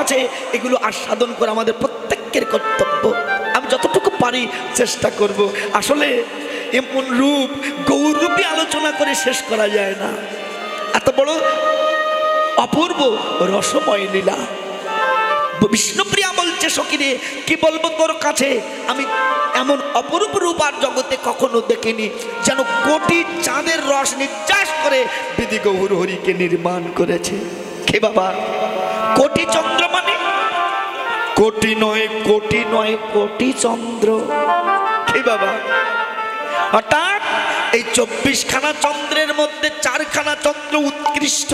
আছে, এগুলো আস্বাদন করা আমাদের প্রত্যেকের কর্তব্য। আমি যতটুকু পারি চেষ্টা করব। আসলে এমন রূপ গৌরূপী আলোচনা করে শেষ করা যায় না। এত বড় অপূর্ব রসময় লীলা। বিষ্ণুপ্রিয়া বলছে, সখীরে কি বলবো তোর কাছে, আমি এমন অপরূপ রূপ আর জগতে কখনো দেখিনি, যেন কোটি চাঁদের রস নির্যাস করে বিধি গৌর হরিকে নির্মাণ করেছে। কে বাবা? কোটি চন্দ্র মানে কোটি নয়, কোটি নয়, কোটি চন্দ্র। কে বাবা? হঠাৎ এই 24খানা চন্দ্রের মধ্যে 4খানা চন্দ্র উৎকৃষ্ট।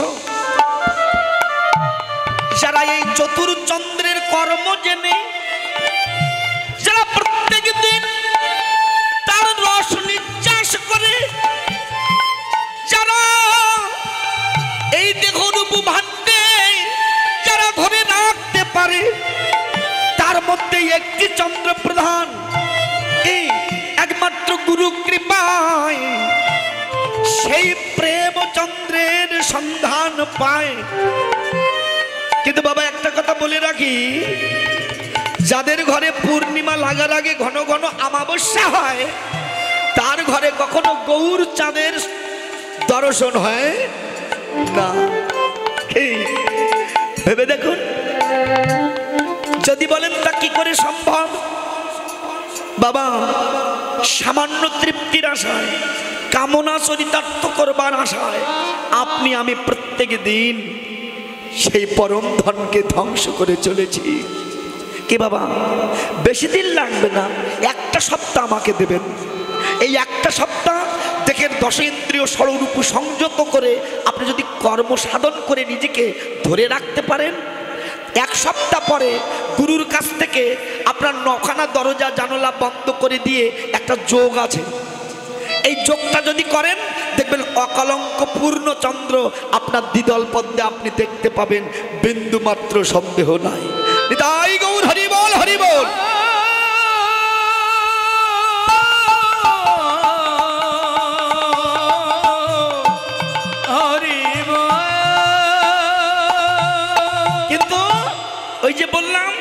যারা এই চতুর্চন্দ্রের কর্ম জেনে, যারা প্রত্যেক দিন তার রস নির্যাস করে, যারা এই দেহরূপ ভাণ্ডে যারা ধরে রাখতে পারে, তার মধ্যে একটি চন্দ্র প্রধান। এই একমাত্র গুরু কৃপায় সেই প্রেম চন্দ্রের সন্ধান পায়। কিন্তু বাবা একটা কথা বলে রাখি, যাদের ঘরে পূর্ণিমা লাগার আগে ঘন ঘন অমাবস্যা হয়, তার ঘরে কখনো গৌর চাঁদের দর্শন হয় না। ভেবে দেখুন, যদি বলেন তা কি করে সম্ভব? বাবা, সামান্য তৃপ্তির আশায়, কামনা চরিতার্থ করবার আশায় আপনি আমি প্রত্যেক দিন সেই পরম ধনকে ধ্বংস করে চলেছি। কি বাবা, বেশি দিন লাগবে না, একটা সপ্তাহ আমাকে দেবেন। এই একটা সপ্তাহ দেখেন, দশেন্দ্রিয় ষড়রূপ সংযত করে আপনি যদি কর্ম সাধন করে নিজেকে ধরে রাখতে পারেন, এক সপ্তাহ পরে গুরুর কাছ থেকে আপনার 9খানা দরজা জানালা বন্ধ করে দিয়ে একটা যোগ আছে, এই যোগটা যদি করেন দেখবেন অকলঙ্ক পূর্ণ চন্দ্র আপনার দ্বিদল পদ্মে আপনি দেখতে পাবেন, বিন্দু মাত্র সন্দেহ নাই। নিতাই গৌর হরি বল, হরি বল। কিন্তু ওই যে বললাম,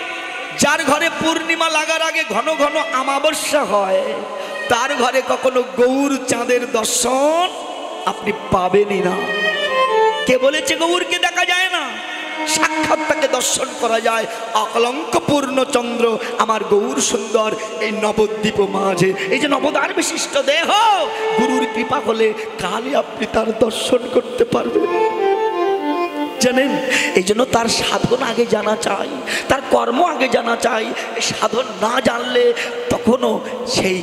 যার ঘরে পূর্ণিমা লাগার আগে ঘন ঘন অমাবস্যা হয়, তার ঘরে কখনো গৌর চাঁদের দর্শন আপনি পাবেনই না। কে বলেছে গৌরকে দেখা যায় না? সাক্ষাৎ তাকে দর্শন করা যায়। অকলঙ্ক পূর্ণ চন্দ্র আমার গৌর সুন্দর এই নবদ্বীপ মাঝে, এই যে নবদ্বার বিশিষ্ট দেহ, গুরুর কৃপা হলে কালই আপনি তার দর্শন করতে পারবেন। জানেন, এই জন্য তার সাধন আগে জানা চাই, তার কর্ম আগে জানা চাই। সাধন না জানলে তখনও সেই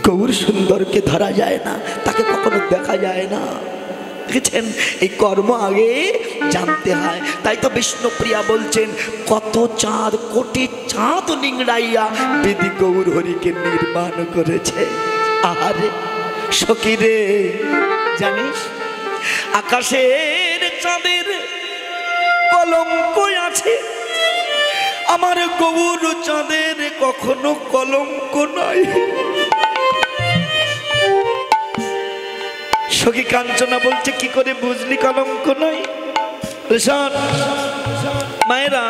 গৌর সুন্দরকে ধরা যায় না, তাকে কখনো দেখা যায় না। দেখেছেন, এই কর্ম আগে জানতে হয়। তাই তো বিষ্ণুপ্রিয়া বলছেন, কত চাঁদ কোটি চাঁদ নিংড়াইয়া বিধি গৌর হরিকে নির্মাণ করেছে। আরে সখী রে, জানিস আকাশের চাঁদের কলঙ্ক আছে, আমার গৌর চাঁদের কখনো কলঙ্ক নাই। সখী কাঞ্চনা বলছে, কি করে বুঝলি কলঙ্ক নাই? মায়েরা,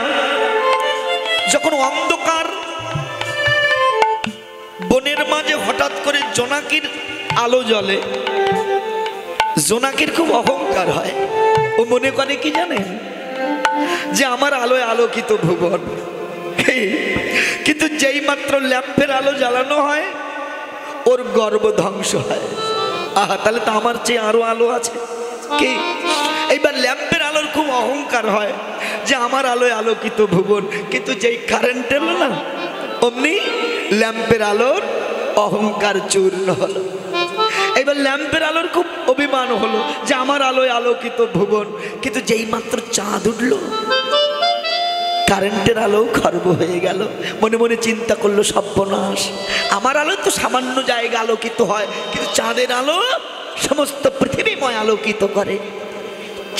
যখন অন্ধকার বনের মাঝে হঠাৎ করে জোনাকির আলো জ্বলে, জোনাকির খুব অহংকার হয়। ও মনে করে কি জানেন, যে আমার আলোয় আলোকিত ভুবন। কিন্তু যেই মাত্র ল্যাম্পের আলো জ্বালানো হয়, ওর গর্ব ধ্বংস হয়। আহা, তাহলে তো আমার চেয়ে আরো আলো আছে। কি এইবার ল্যাম্পের আলোর খুব অহংকার হয় যে আমার আলোয় আলোকিত ভুবন, কিন্তু যেই কারেন্ট এলো না, অমনি ল্যাম্পের আলোর অহংকার চূর্ণ হলো। এবার ল্যাম্পের আলোর খুব অভিমান হলো যে আমার আলোয় আলোকিত ভুবন, কিন্তু যেই মাত্র চাঁদ উঠলো, কারেন্টের আলো খর্ব হয়ে গেল। মনে মনে চিন্তা করলো, সর্বনাশ, আমার আলো তো সামান্য জায়গা আলোকিত হয়, কিন্তু চাঁদের আলো সমস্ত পৃথিবীময় আলোকিত করে।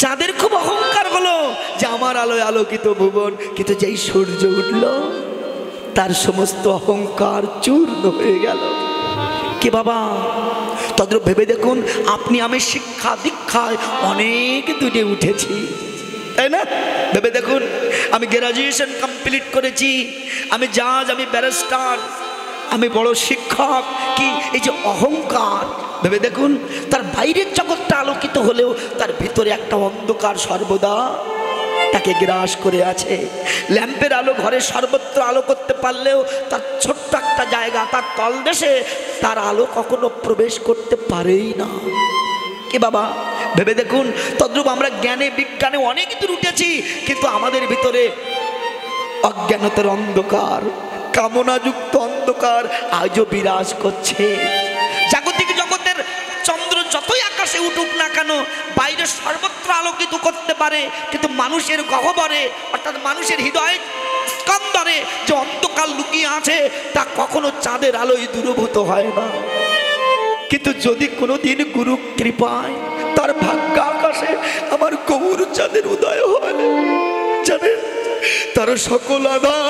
চাঁদের খুব অহংকার হলো যে আমার আলোয় আলোকিত ভুবন, কিন্তু যেই সূর্য উঠল, তার সমস্ত অহংকার চূর্ণ হয়ে গেল। কি বাবা, তদ্রূপ ভেবে দেখুন, আপনি আমি শিক্ষা দীক্ষায় অনেক দূরে উঠেছি, তাই না? ভেবে দেখুন, আমি গ্রাজুয়েশন কমপ্লিট করেছি, আমি জাজ, আমি ব্যারিস্টার, আমি বড় শিক্ষক, কি এই যে অহংকার, ভেবে দেখুন তার বাইরের জগৎটা আলোকিত হলেও তার ভিতরে একটা অন্ধকার সর্বদা তাকে গ্রাস করে আছে। ল্যাম্পের আলো ঘরে সর্বত্র আলো করতে পারলেও তার ছোট্ট একটা জায়গা, তার তলদেশে তার আলো কখনো প্রবেশ করতে পারেই না। কি বাবা, ভেবে দেখুন, তদ্রূপ আমরা জ্ঞানে বিজ্ঞানে অনেক দূর উঠেছি, কিন্তু আমাদের ভিতরে অজ্ঞানতার অন্ধকার, কামনাযুক্ত অন্ধকার আজও বিরাজ করছে। জাগতিক জগতের চন্দ্র যতই আকাশে উঠুক না কেন, বাইরে সর্বত্র আলোকিত করতে পারে, কিন্তু মানুষের গহ্বরে অর্থাৎ মানুষের হৃদয় স্কন্দরে যে অন্ধকার লুকিয়ে আছে তা কখনো চাঁদের আলোয় দূরভূত হয় না। কিন্তু যদি কোনোদিন গুরু কৃপায় তার ভাগ্য আকাশে আমার গৌর চাঁদের উদয় হয়, জানেন তার সকল আধার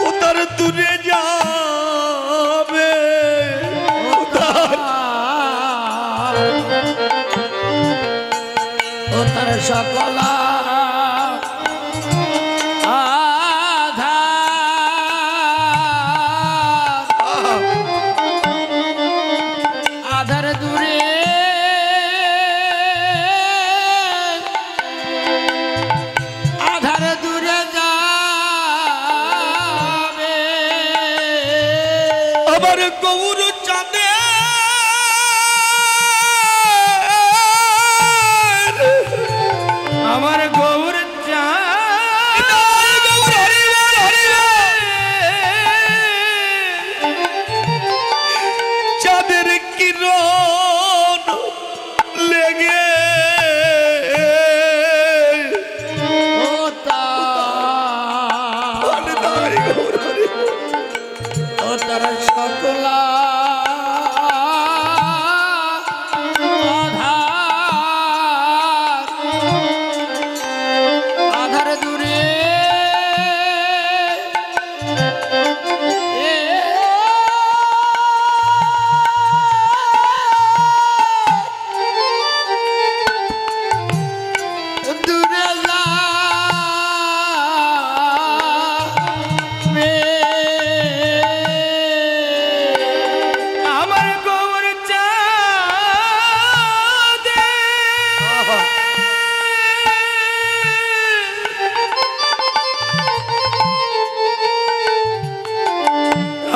ও তার দূরে যাবে, ও তার সকল আধার দূরে যাবে আমার গৌর চাঁদে আমার গৌর চাঁদের কিরণ লেগে ও তার সকল আধার দূরে দূরে যাবে আমার গৌর চাঁদে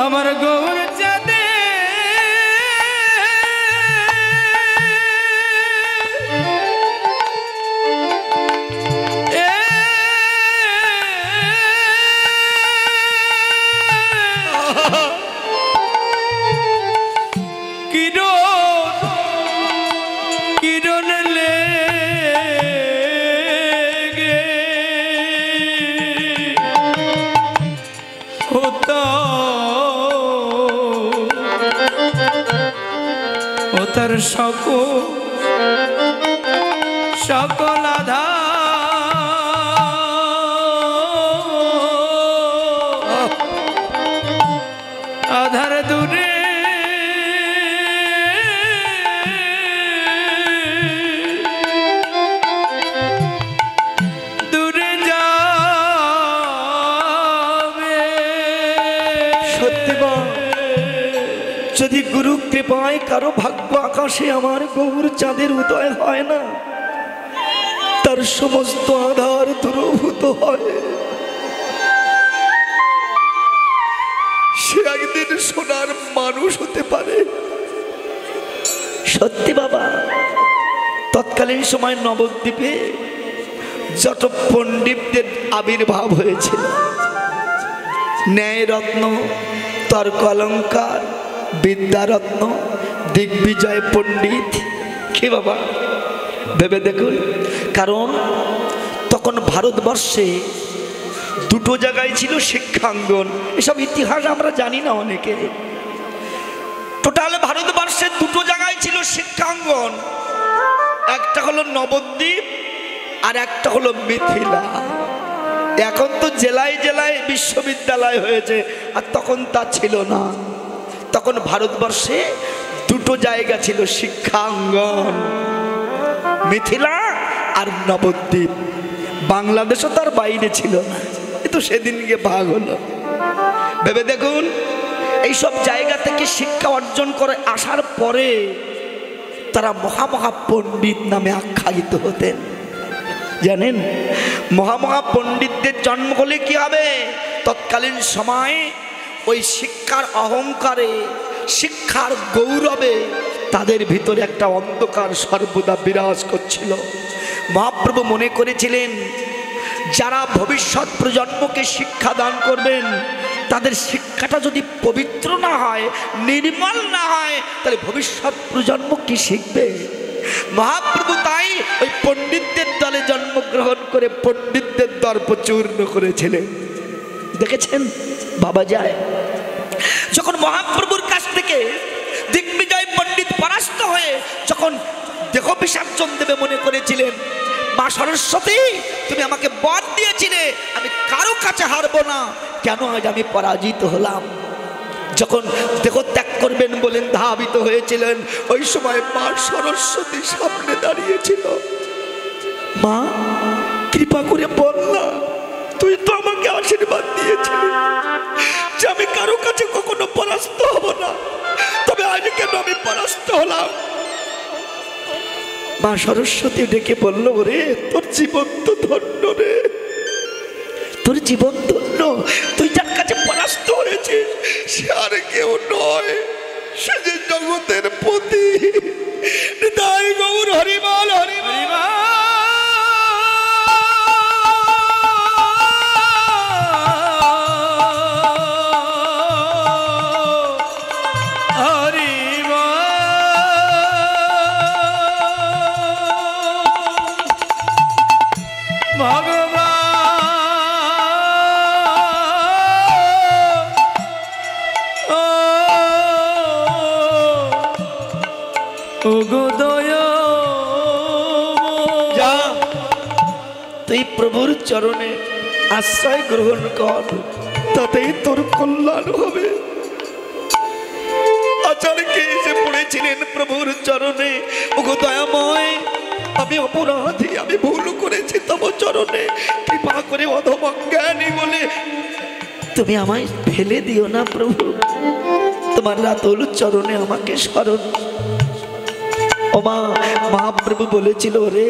আমার গৌর চাঁদে কিরণ লেগে হতো ও তার সকল আধার দূরে যাবে। সত্যি বা যদি গুরু কৃপায় কারো ভাগ্য আকাশে আমার গৌর চাঁদের উদয় হয় না, তার সমস্ত আধার দূরভূত হয়, সে একদিন সোনার মানুষ হতে পারে। সত্যি বাবা, তৎকালীন সময় নবদ্বীপে যত পণ্ডিতদের আবির্ভাব হয়েছিল, ন্যায়রত্ন, তর্ক অলঙ্কার, বিদ্যারত্ন, দিগ্বিজয় পণ্ডিত, কি বাবা ভেবে দেখুন। কারণ তখন ভারতবর্ষে দুটো জায়গায় ছিল শিক্ষাঙ্গন, এসব ইতিহাস আমরা জানি না অনেকে। টোটাল ভারতবর্ষে দুটো জায়গায় ছিল শিক্ষাঙ্গন, একটা হলো নবদ্বীপ আর একটা হলো মিথিলা। এখন তো জেলায় জেলায় বিশ্ববিদ্যালয় হয়েছে, আর তখন তা ছিল না। তখন ভারতবর্ষে দুটো জায়গা ছিল শিক্ষাঙ্গন, মিথিলা আর নবদ্বীপ। বাংলাদেশও তার বাইরে ছিল না, এ তো সেদিন গিয়ে ভাগ হলো। ভেবে দেখুন, এইসব জায়গা থেকে শিক্ষা অর্জন করে আসার পরে তারা মহামহা পণ্ডিত নামে আখ্যায়িত হতেন। জানেন, মহামহা পণ্ডিতদের জন্ম হলে কি হবে? তৎকালীন সময়ে ওই শিক্ষার অহংকারে, শিক্ষার গৌরবে তাদের ভিতরে একটা অন্ধকার সর্বদা বিরাজ করছিল। মহাপ্রভু মনে করেছিলেন, যারা ভবিষ্যৎ প্রজন্মকে শিক্ষা দান করবেন, তাদের শিক্ষাটা যদি পবিত্র না হয়, নির্মল না হয়, তাহলে ভবিষ্যৎ প্রজন্ম কি শিখবে? মহাপ্রভু তাই ওই পণ্ডিতদের দলে জন্মগ্রহণ করে পণ্ডিতদের দর্প চূর্ণ করেছিলেন। দেখেছেন বাবা যায়, যখন মহাপ্রভুর কাছ থেকে দিগ্বিজয় পণ্ডিত পরাস্ত হয়ে যখন দেহ বিসর্জন দেবে মনে করেছিলেন, মা সরস্বতী তুমি আমাকে বর দিয়েছিলে আমি কারো কাছে হারবো না, কেন আজ আমি পরাজিত হলাম? যখন দেহ ত্যাগ করবেন বলেন ধাবিত হয়েছিলেন, ওই সময় মা সরস্বতী সামনে দাঁড়িয়েছিল। মা কৃপা করে বল না, তুই তো আমাকে আশীর্বাদ দিয়েছিলি যে আমি কারো কাছে কখনো পরাস্ত হব না, তবে আজ কেন আমি পরাস্ত হলাম? মা সরস্বতী ডেকে বলল, রে তোর জীবন তো ধন্য রে, তোর জীবন ধন্য। তুই যার কাছে পরাস্ত হয়েছিস সে আর কেউ নয়, সে যে জগতের পতি। তাই গৌর হরিবল হরিবল। তুই প্রভুর চরণে আশ্রয় গ্রহণ কর, তাতেই তোর কল্যাণ হবে। আচার্যকে এসে পড়েছিলেন প্রভুর চরণে, ওগো দয়াময় আমি অপরাধী, আমি ভুল করেছি তব চরণে, কৃপা করে অধমজ্ঞানী বলে তুমি আমায় ফেলে দিও না প্রভু, তোমার রাতুল চরণে আমাকে স্মরণ। ও মা, মহাপ্রভু বলেছিল, রে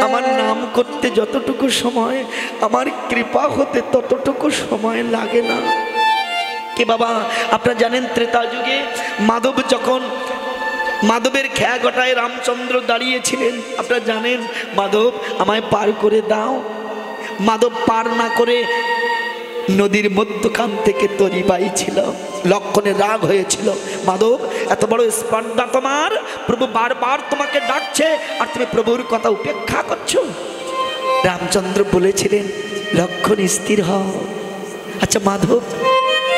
আমার নাম করতে যতটুকু সময়, আমার কৃপা হতে ততটুকু সময় লাগে না। কি বাবা, আপনারা জানেন ত্রেতা যুগে মাধব যখন মাধবের খেয়া গটায় রামচন্দ্র দাঁড়িয়েছিলেন, আপনারা জানেন মাধব আমায় পার করে দাও। মাধব পার না করে নদীর মধ্যখান থেকে তরি পাইছিল, লক্ষণে রাগ হয়েছিল, মাধব এত বড় স্পর্ধা তোমার, প্রভু বারবার তোমাকে ডাকছে আর তুমি প্রভুর কথা উপেক্ষা করছো। রামচন্দ্র বলেছিলেন, লক্ষণ স্থির হও। আচ্ছা মাধব,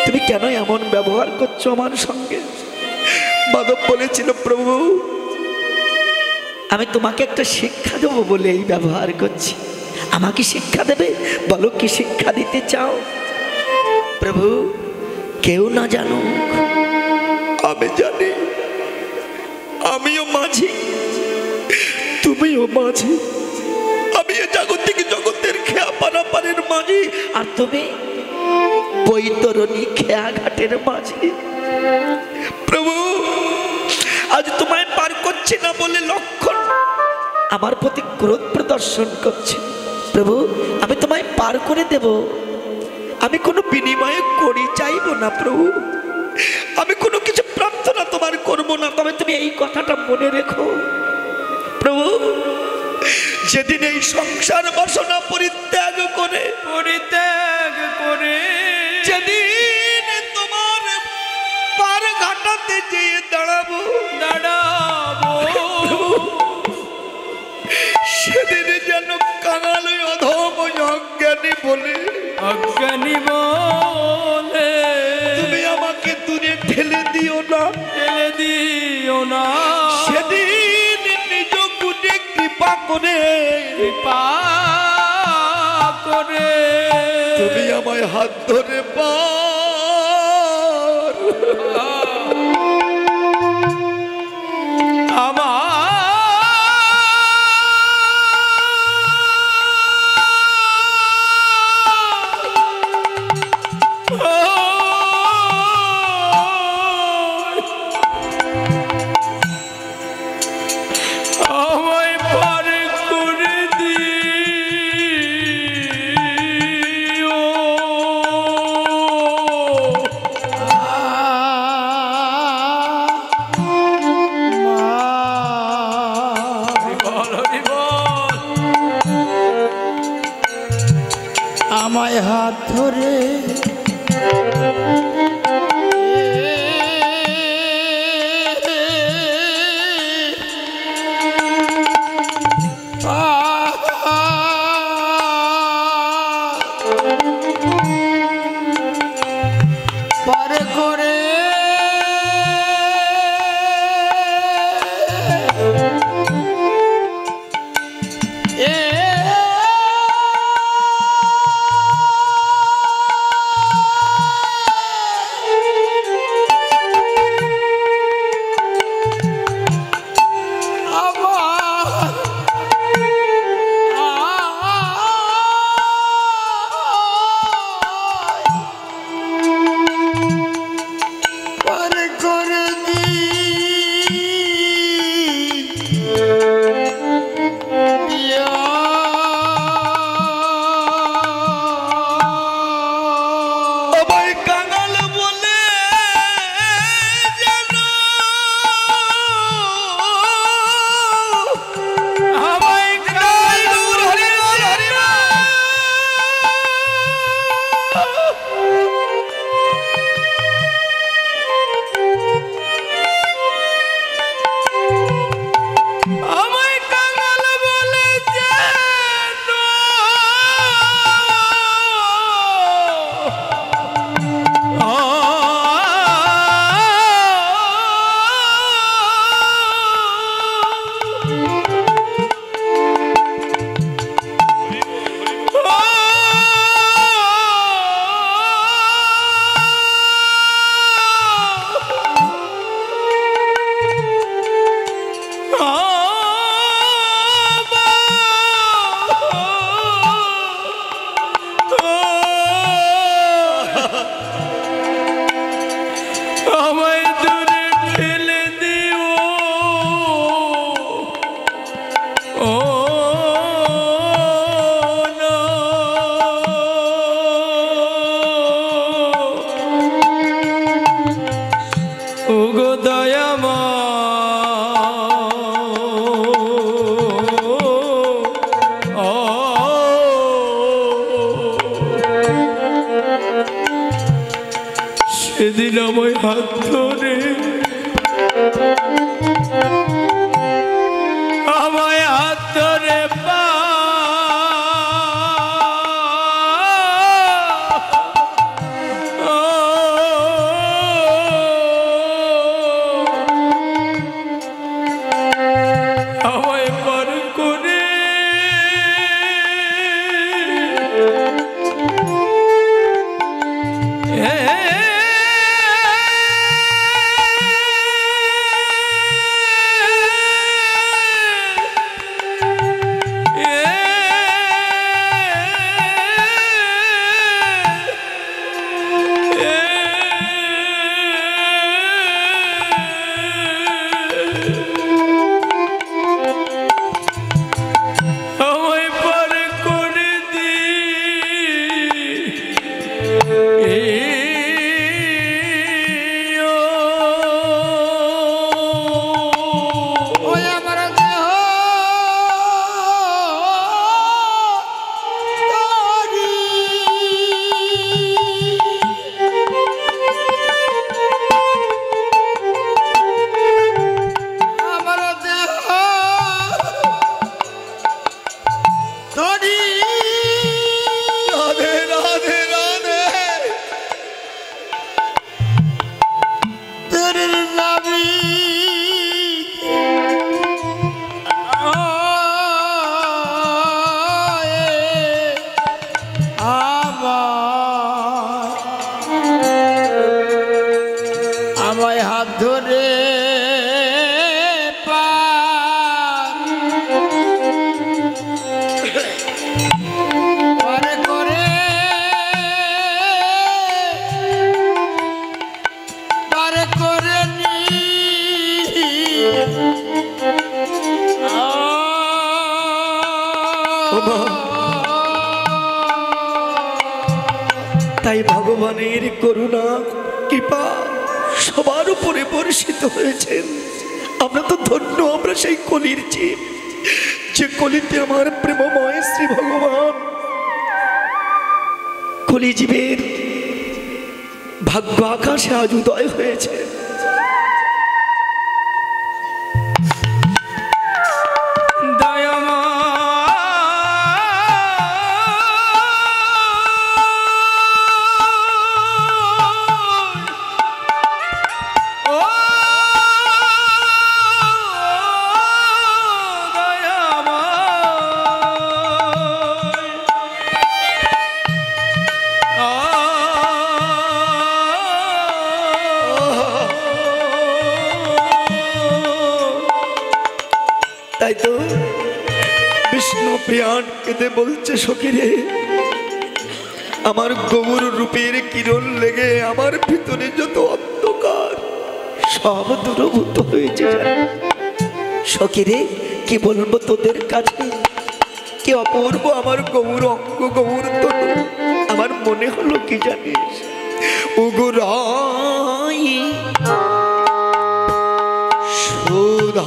তুমি কেন এমন ব্যবহার করছো আমার সঙ্গে? মাধব বলেছিল, প্রভু আমি তোমাকে একটা শিক্ষা দেবো বলে এই ব্যবহার করছি, আমাকে শিক্ষা দেবে? বলো কি শিক্ষা দিতে চাও? প্রভু কেউ না জানুক, আমি জানি, আমিও মাঝি, তুমিও মাঝি, আমি এ জাগতিক জগতের খেয়া পানাপানের মাঝি, আর তুমি বৈতরণী খেয়া ঘাটের মাঝি। প্রভু আজ তোমায় পার করছি না বলে লক্ষণ আমার প্রতি ক্রোধ প্রদর্শন করছে। প্রভু আমি তোমায় পার করে দেব, আমি কোনো বিনিময়ে করি চাইবো না প্রভু, আমি কোনো কিছু প্রার্থনা তোমার করবো না, তবে তুমি এই কথাটা মনে রেখো প্রভু, যেদিন এই সংসার বাসনা পরিত্যাগ করে যেদিন তোমার পার ঘাটাতে যেয়ে দাঁড়াবো সেদিন যেন কাঙাল অধম অজ্ঞানী বলে তুমি আমাকে দূরে ঠেলে দিও না, সেদিন নিজ গুণে কৃপা করে তুমি আমায় হাত ধরে পার আমায় পার করে দিও আমায় হাত ধরে পার করে সেদিন আমায় হাত ধরে আমায় হাত ধরে আমায় পার করে হাত ধরে পার করে পার করে নি তাই ভগবানের করুণা কৃপা সবার উপরে বর্ষিত হয়েছেন। আমরা তো ধন্য, আমরা সেই কলির জীব, যে কলিতে আমার প্রেমময় শ্রী ভগবান কলিজীবের ভাগ্য আকাশে আজ উদয় হয়েছে। তাই তো বিষ্ণু প্রিয়ান কেঁদে বলছে, সখীরে আমার গৌর রূপের কিরণ লেগে আমার ভিতরে যত অন্ধকার সব দূরভূত হয়েছে। সখীরে কি বলবো তোদের কাছে, কি অপূর্ব আমার গৌর অঙ্গ গৌর তনু। আমার মনে হলো কি জানিস, উগুরাই সুধা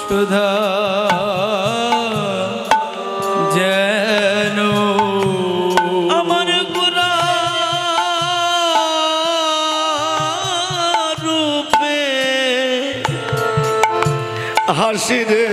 সুধা যেন আমার গুণা রূপে হাসি রে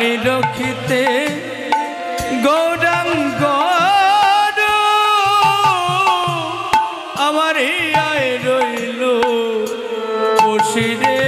নিরখিতে গৌরাঙ্গ আমার আয় রইল বসিরে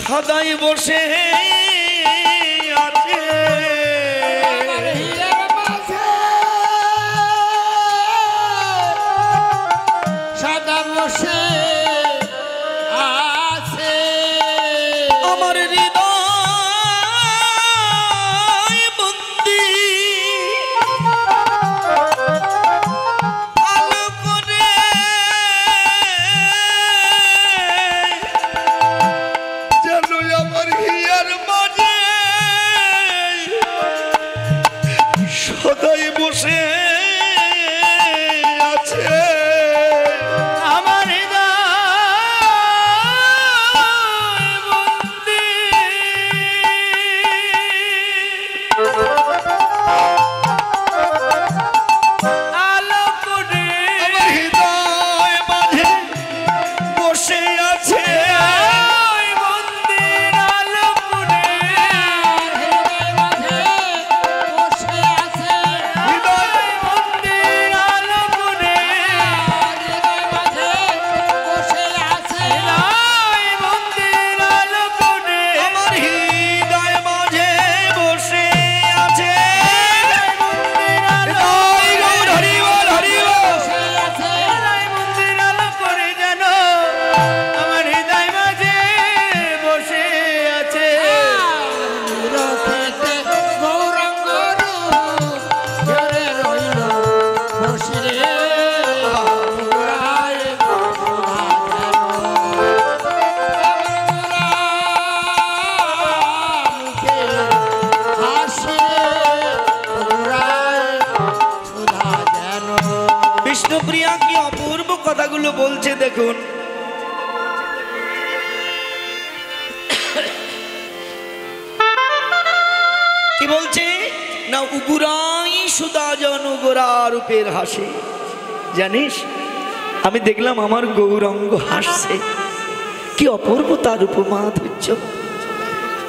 সদাই বসে আছে সদা বসে আছে আমার হৃদয় বন্দি আলো করে যেন আমার হিয়ার মা কথাগুলো বলছে দেখুন। কি বলছে না, উগুরাই সুদাজন উগুরা রূপের হাসি। জানিস, আমি দেখলাম আমার গৌরাঙ্গ হাসছে, কি অপূর্ব তার উপমা ধৈর্য।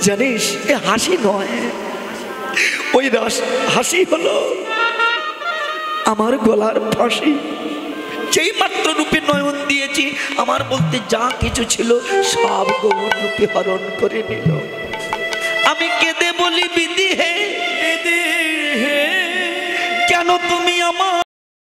জানিস, এ হাসি নয়, ওই হাসি হলো আমার গলার ফাঁসি। যেই মাত্র রূপে নয়ন দিয়েছি, আমার বলতে যা কিছু ছিল সব গৌর রূপে হরণ করে নিল। আমি কেঁদে বলি বিধি হে, বিধি হে, কেন তুমি আমার